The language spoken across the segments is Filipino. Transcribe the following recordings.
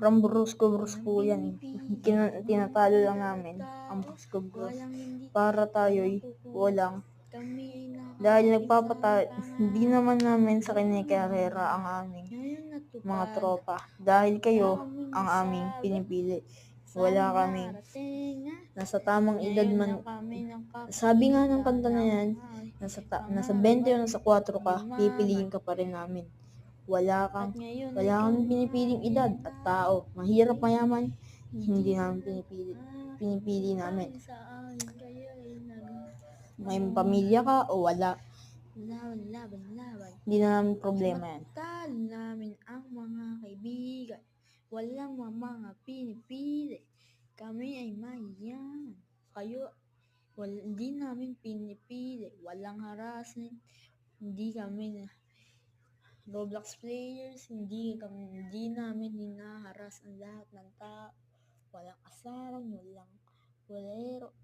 From Brusco Brus po yan. Tinatalo lang namin ang Brusco Brus para tayo'y walang. Dahil hindi naman namin sa kinikarera ang aming mga tropa. Dahil kayo ang aming pinipili. Wala kaming nasa tamang edad man. Sabi nga ng kanta na yan, nasa 20 o nasa 4 ka, pipiliin ka pa rin namin. Wala kaming pinipiling edad at tao. Mahirap, mayaman, hindi namin pinipili namin. May pamilya ka o wala, hindi na namin problema yan. Talo namin ang mga kaibigan, walang mga pinipili. Kami ay mayayaman, kayo hindi namin pinipili. Walang harassment, hindi kami Roblox players, hindi namin hinaharas ang lahat ng tao. Walang asaran, walang bolero.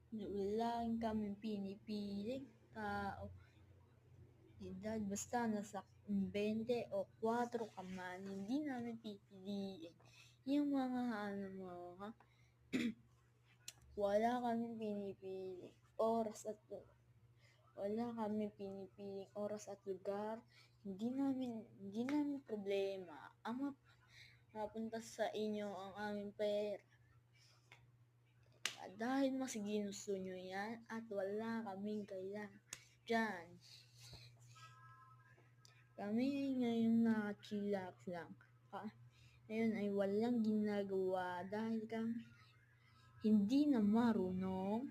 Wala kami pinipiling tao. Edad basta nasa 20 o 4 ka man, hindi namin pipiliin. Yung mga wala kami pinipiling oras at lugar. Hindi namin problema ang mapunta sa inyo ang aming pera. Dahil mas ginusto nyo yan at wala kaming kailangan dyan. Kami ay ngayon nakachillax lang. Ngayon ay walang ginagawa dahil kami hindi na marunong.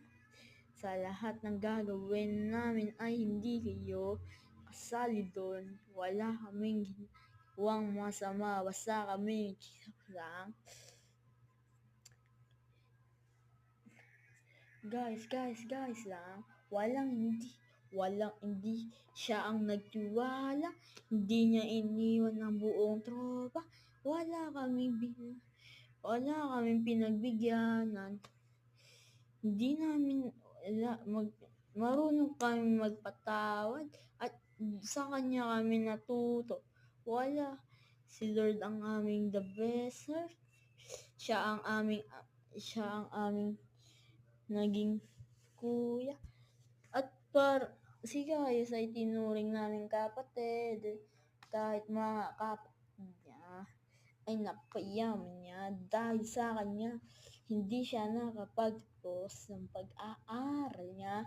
Sa lahat ng gagawin namin ay hindi kayo kasali doon. Wala kaming ginawang masama, basta kami lang. Guys lang. Walang hindi siya ang nagtiwala. Hindi niya iniwan ang buong tropa. Wala kaming pinagbigyanan. Hindi namin marunong kami magpatawad at sa kanya kami natuto. Si Lord ang aming the best. Siya ang aming naging kuya. At si Gaius ay tinuring namin kapatid. Kahit mga kapatid niya ay napayaman niya dahil sa kanya hindi siya nakapagtapos ng pag-aaral niya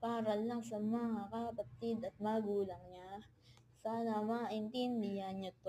para lang sa mga kapatid at magulang niya. Sana maintindihan niyo to.